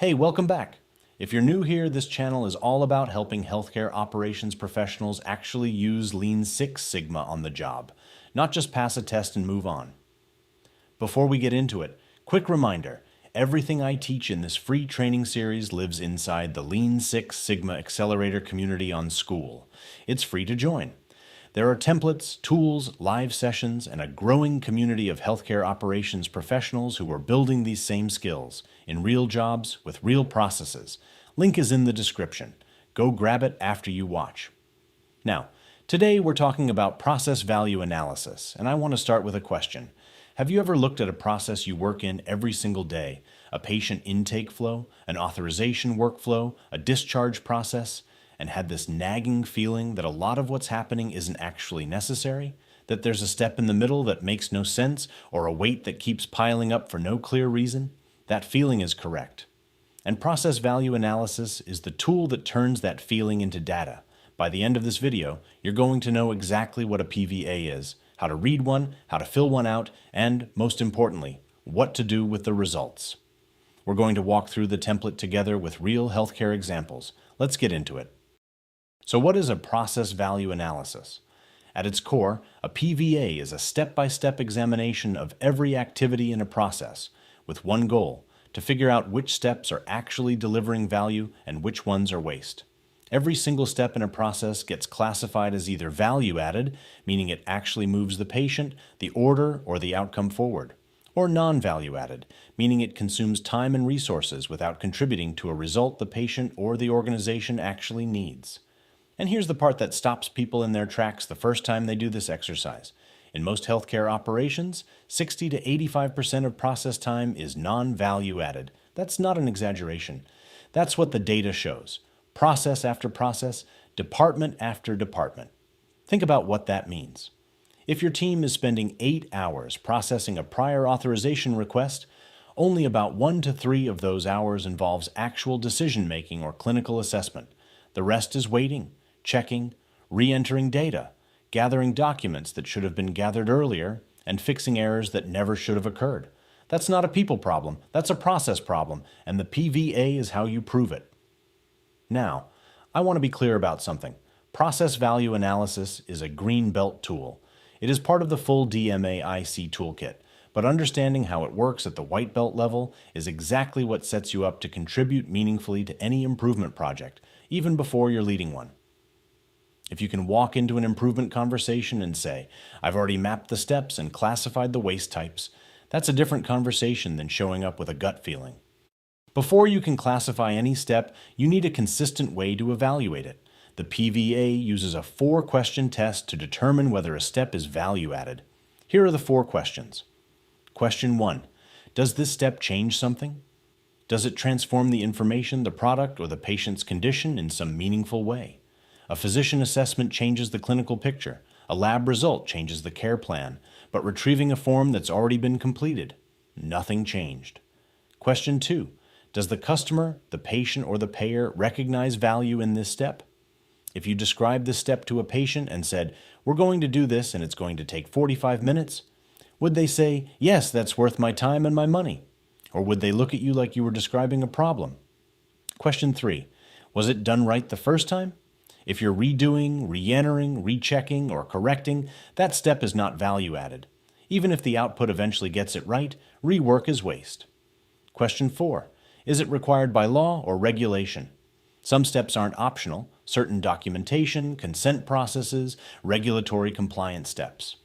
Hey, welcome back. If you're new here, this channel is all about helping healthcare operations professionals actually use Lean Six Sigma on the job, not just pass a test and move on. Before we get into it, quick reminder, everything I teach in this free training series lives inside the Lean Six Sigma Accelerator community on Skool. It's free to join. There are templates, tools, live sessions, and a growing community of healthcare operations professionals who are building these same skills in real jobs with real processes. Link is in the description. Go grab it after you watch. Now, today we're talking about process value analysis, and I want to start with a question. Have you ever looked at a process you work in every single day, a patient intake flow, an authorization workflow, a discharge process, and had this nagging feeling that a lot of what's happening isn't actually necessary, that there's a step in the middle that makes no sense, or a weight that keeps piling up for no clear reason? That feeling is correct. And process value analysis is the tool that turns that feeling into data. By the end of this video, you're going to know exactly what a PVA is, how to read one, how to fill one out, and, most importantly, what to do with the results. We're going to walk through the template together with real healthcare examples. Let's get into it. So what is a process value analysis? At its core, a PVA is a step-by-step examination of every activity in a process, with one goal, to figure out which steps are actually delivering value and which ones are waste. Every single step in a process gets classified as either value added, meaning it actually moves the patient, the order, or the outcome forward, or non-value added, meaning it consumes time and resources without contributing to a result the patient or the organization actually needs. And here's the part that stops people in their tracks the first time they do this exercise. In most healthcare operations, 60 to 85% of process time is non-value added. That's not an exaggeration. That's what the data shows. Process after process, department after department. Think about what that means. If your team is spending 8 hours processing a prior authorization request, only about 1 to 3 of those hours involves actual decision-making or clinical assessment. The rest is waiting, checking, re-entering data, gathering documents that should have been gathered earlier, and fixing errors that never should have occurred. That's not a people problem, that's a process problem, and the PVA is how you prove it. Now, I want to be clear about something. Process value analysis is a green belt tool. It is part of the full DMAIC toolkit, but understanding how it works at the white belt level is exactly what sets you up to contribute meaningfully to any improvement project, even before you're leading one. If you can walk into an improvement conversation and say, I've already mapped the steps and classified the waste types, that's a different conversation than showing up with a gut feeling. Before you can classify any step, you need a consistent way to evaluate it. The PVA uses a 4-question test to determine whether a step is value added. Here are the 4 questions. Question 1. Does this step change something? Does it transform the information, the product, or the patient's condition in some meaningful way? A physician assessment changes the clinical picture. A lab result changes the care plan. But retrieving a form that's already been completed, nothing changed. Question 2. Does the customer, the patient, or the payer recognize value in this step? If you described this step to a patient and said, we're going to do this and it's going to take 45 minutes, would they say, yes, that's worth my time and my money? Or would they look at you like you were describing a problem? Question 3. Was it done right the first time? If you're redoing, re-entering, rechecking, or correcting, that step is not value added. Even if the output eventually gets it right, rework is waste. Question 4. Is it required by law or regulation? Some steps aren't optional, certain documentation, consent processes, regulatory compliance steps.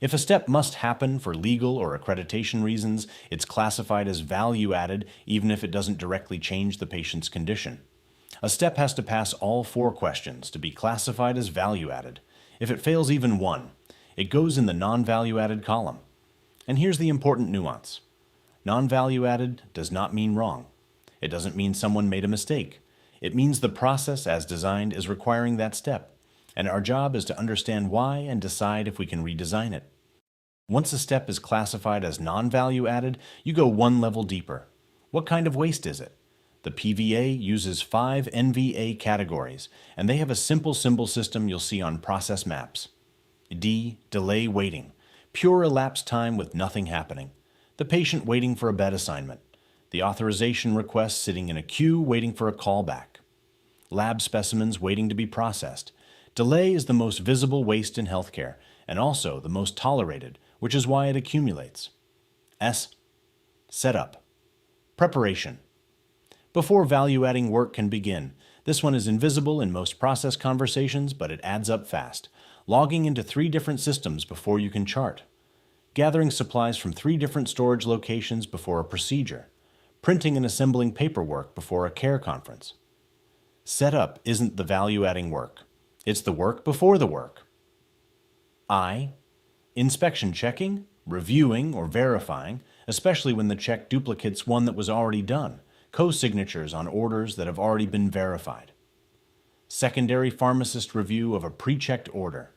If a step must happen for legal or accreditation reasons, it's classified as value added even if it doesn't directly change the patient's condition. A step has to pass all 4 questions to be classified as value added. If it fails even one, it goes in the non-value added column. And here's the important nuance. Non-value added does not mean wrong. It doesn't mean someone made a mistake. It means the process as designed is requiring that step, and our job is to understand why and decide if we can redesign it. Once a step is classified as non-value added, you go one level deeper. What kind of waste is it? The PVA uses 5 NVA categories, and they have a simple symbol system you'll see on process maps. D. Delay waiting. Pure elapsed time with nothing happening. The patient waiting for a bed assignment. the authorization request sitting in a queue waiting for a callback, lab specimens waiting to be processed. Delay is the most visible waste in healthcare, and also the most tolerated, which is why it accumulates. S. Setup. Preparation. Before value-adding work can begin, this one is invisible in most process conversations, but it adds up fast. Logging into 3 different systems before you can chart. Gathering supplies from 3 different storage locations before a procedure. Printing and assembling paperwork before a care conference. Setup isn't the value-adding work. It's the work before the work. I. Inspection checking, reviewing, or verifying, especially when the check duplicates one that was already done. Co-signatures on orders that have already been verified. Secondary pharmacist review of a pre-checked order.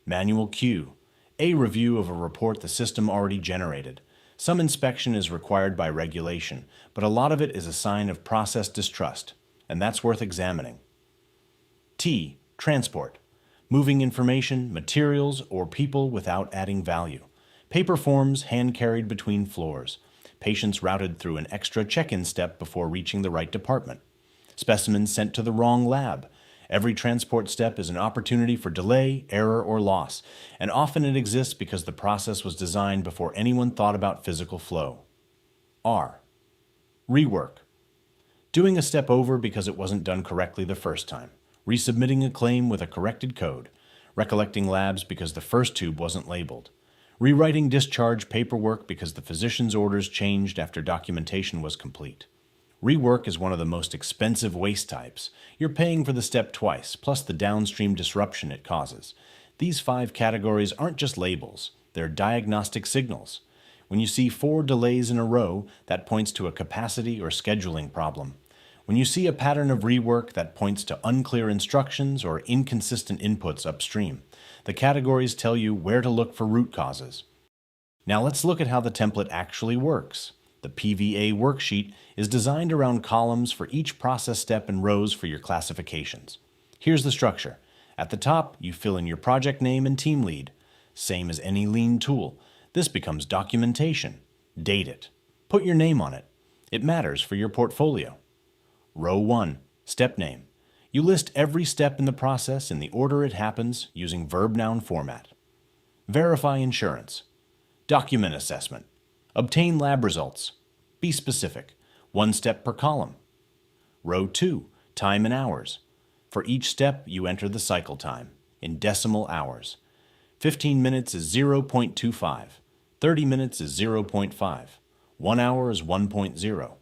Manual Q. A review of a report the system already generated. Some inspection is required by regulation, but a lot of it is a sign of process distrust, and that's worth examining. T. Transport. Moving information, materials, or people without adding value. Paper forms hand-carried between floors. Patients routed through an extra check-in step before reaching the right department. Specimens sent to the wrong lab. Every transport step is an opportunity for delay, error, or loss, and often it exists because the process was designed before anyone thought about physical flow. R. Rework. Doing a step over because it wasn't done correctly the first time. Resubmitting a claim with a corrected code. Recollecting labs because the first tube wasn't labeled. Rewriting discharge paperwork because the physician's orders changed after documentation was complete. Rework is one of the most expensive waste types. You're paying for the step twice, plus the downstream disruption it causes. These 5 categories aren't just labels, they're diagnostic signals. When you see 4 delays in a row, that points to a capacity or scheduling problem. When you see a pattern of rework, that points to unclear instructions or inconsistent inputs upstream. The categories tell you where to look for root causes. Now let's look at how the template actually works. The PVA worksheet is designed around columns for each process step and rows for your classifications. Here's the structure. At the top, you fill in your project name and team lead. Same as any lean tool. This becomes documentation. Date it. Put your name on it. It matters for your portfolio. Row 1, step name. You list every step in the process in the order it happens using verb-noun format. Verify insurance. Document assessment. Obtain lab results. Be specific. 1 step per column. Row 2, time in hours. For each step, you enter the cycle time in decimal hours. 15 minutes is 0.25. 30 minutes is 0.5. 1 hour is 1.0.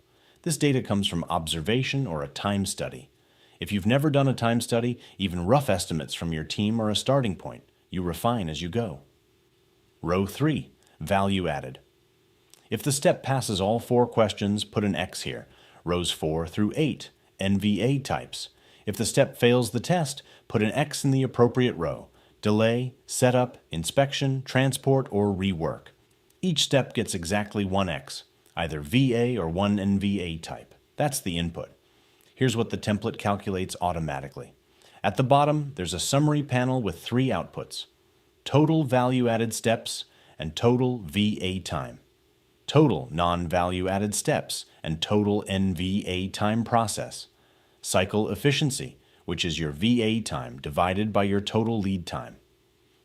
This data comes from observation or a time study. If you've never done a time study, even rough estimates from your team are a starting point. You refine as you go. Row 3, value added. If the step passes all 4 questions, put an X here. Rows 4 through 8, NVA types. If the step fails the test, put an X in the appropriate row. Delay, setup, inspection, transport, or rework. Each step gets exactly 1 X. Either VA or 1 NVA type. That's the input. Here's what the template calculates automatically. At the bottom, there's a summary panel with 3 outputs. Total value-added steps and total VA time. Total non-value-added steps and total NVA time process. Cycle efficiency, which is your VA time divided by your total lead time.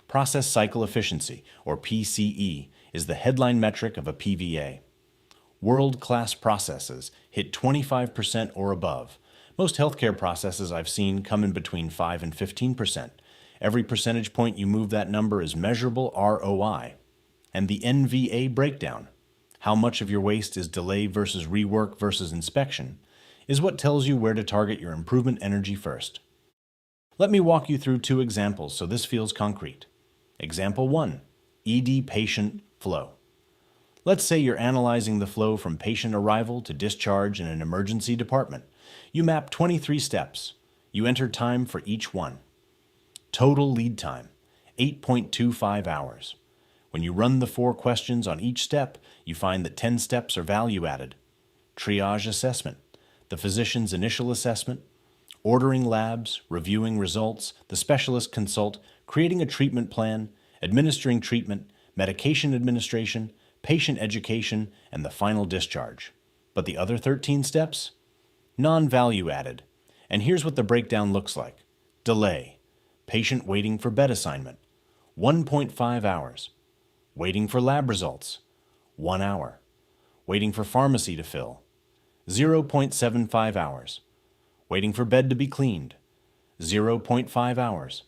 Process cycle efficiency, or PCE, is the headline metric of a PVA. World-class processes hit 25% or above. Most healthcare processes I've seen come in between 5 and 15%. Every percentage point you move that number is measurable ROI. And the NVA breakdown, how much of your waste is delay versus rework versus inspection, is what tells you where to target your improvement energy first. Let me walk you through 2 examples so this feels concrete. Example 1, ED patient flow. Let's say you're analyzing the flow from patient arrival to discharge in an emergency department. You map 23 steps. You enter time for each one. Total lead time, 8.25 hours. When you run the 4 questions on each step, you find that 10 steps are value added. Triage assessment, the physician's initial assessment, ordering labs, reviewing results, the specialist consult, creating a treatment plan, administering treatment, medication administration, patient education, and the final discharge. But the other 13 steps? Non-value added. And here's what the breakdown looks like. Delay. Patient waiting for bed assignment. 1.5 hours. Waiting for lab results. 1 hour. Waiting for pharmacy to fill. 0.75 hours. Waiting for bed to be cleaned. 0.5 hours.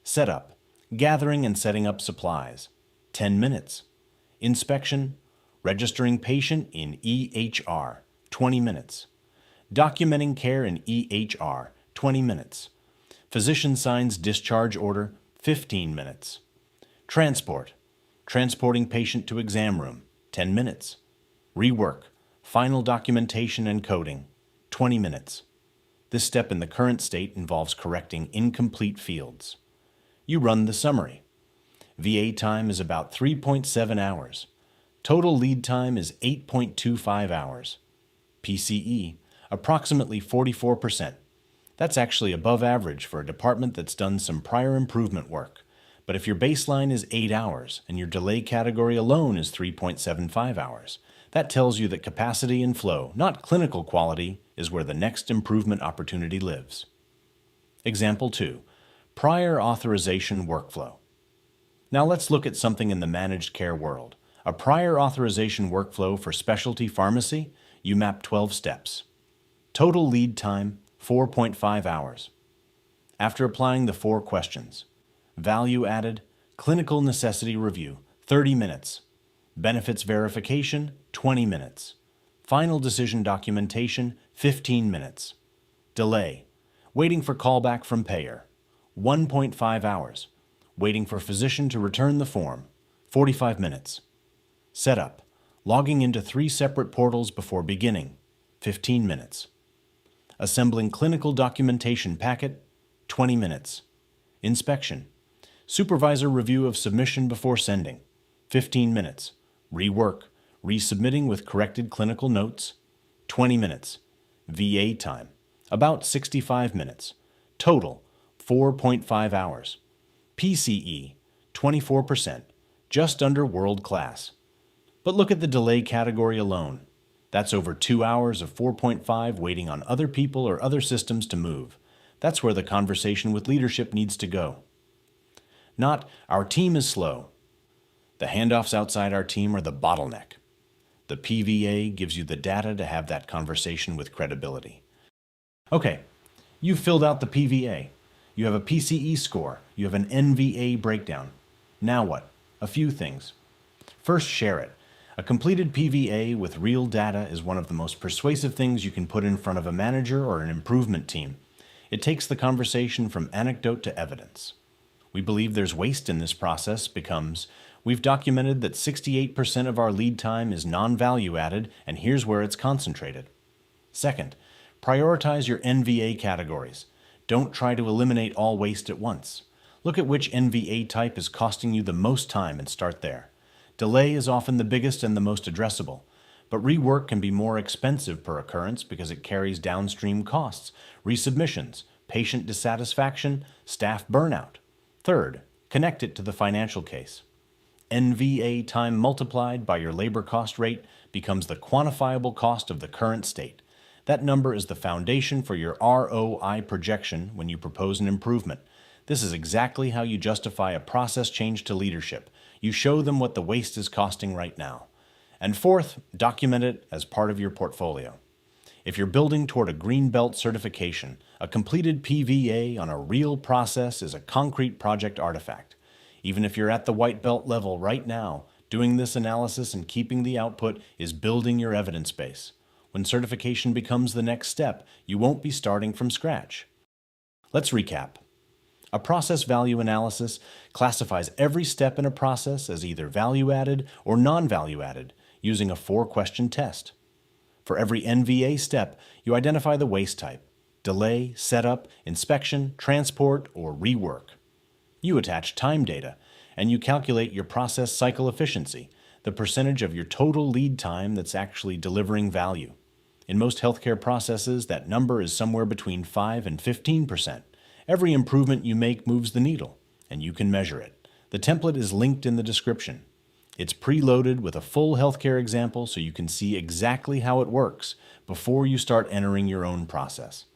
Setup. Gathering and setting up supplies. 10 minutes. Inspection. Registering patient in EHR. 20 minutes. Documenting care in EHR. 20 minutes. Physician signs discharge order. 15 minutes. Transport. Transporting patient to exam room. 10 minutes. Rework. Final documentation and coding. 20 minutes. This step in the current state involves correcting incomplete fields. You run the summary. VA time is about 3.7 hours. Total lead time is 8.25 hours. PCE, approximately 44%. That's actually above average for a department that's done some prior improvement work. But if your baseline is 8 hours and your delay category alone is 3.75 hours, that tells you that capacity and flow, not clinical quality, is where the next improvement opportunity lives. Example 2. Prior authorization workflow. Now let's look at something in the managed care world. A prior authorization workflow for specialty pharmacy, you map 12 steps. Total lead time, 4.5 hours. After applying the 4 questions, value added, clinical necessity review, 30 minutes. Benefits verification, 20 minutes. Final decision documentation, 15 minutes. Delay, waiting for callback from payer, 1.5 hours. Waiting for physician to return the form, 45 minutes. Setup, logging into 3 separate portals before beginning, 15 minutes. Assembling clinical documentation packet, 20 minutes. Inspection, supervisor review of submission before sending, 15 minutes. Rework, resubmitting with corrected clinical notes, 20 minutes. VA time, about 65 minutes. Total, 4.5 hours. PCE, 24%, just under world class. But look at the delay category alone. That's over 2 hours of 4.5 waiting on other people or other systems to move. That's where the conversation with leadership needs to go. Not, our team is slow. The handoffs outside our team are the bottleneck. The PVA gives you the data to have that conversation with credibility. Okay, you've filled out the PVA. You have a PCE score. You have an NVA breakdown. Now what? A few things. First, share it. A completed PVA with real data is one of the most persuasive things you can put in front of a manager or an improvement team. It takes the conversation from anecdote to evidence. We believe there's waste in this process becomes, we've documented that 68% of our lead time is non-value added, and here's where it's concentrated. Second, prioritize your NVA categories. Don't try to eliminate all waste at once. Look at which NVA type is costing you the most time and start there. Delay is often the biggest and the most addressable, but rework can be more expensive per occurrence because it carries downstream costs, resubmissions, patient dissatisfaction, staff burnout. Third, connect it to the financial case. NVA time multiplied by your labor cost rate becomes the quantifiable cost of the current state. That number is the foundation for your ROI projection when you propose an improvement. This is exactly how you justify a process change to leadership. You show them what the waste is costing right now. And fourth, document it as part of your portfolio. If you're building toward a green belt certification, a completed PVA on a real process is a concrete project artifact. Even if you're at the white belt level right now, doing this analysis and keeping the output is building your evidence base. When certification becomes the next step, you won't be starting from scratch. Let's recap. A process value analysis classifies every step in a process as either value-added or non-value added using a 4-question test. For every NVA step, you identify the waste type, delay, setup, inspection, transport, or rework. You attach time data, and you calculate your process cycle efficiency, the percentage of your total lead time that's actually delivering value. In most healthcare processes, that number is somewhere between 5 and 15%. Every improvement you make moves the needle, and you can measure it. The template is linked in the description. It's preloaded with a full healthcare example so you can see exactly how it works before you start entering your own process.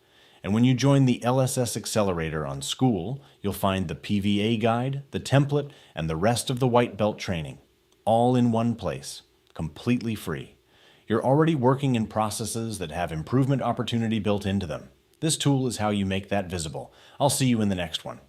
And when you join the LSS Accelerator on Skool, you'll find the PVA guide, the template, and the rest of the white belt training, all in one place, completely free. You're already working in processes that have improvement opportunity built into them. This tool is how you make that visible. I'll see you in the next one.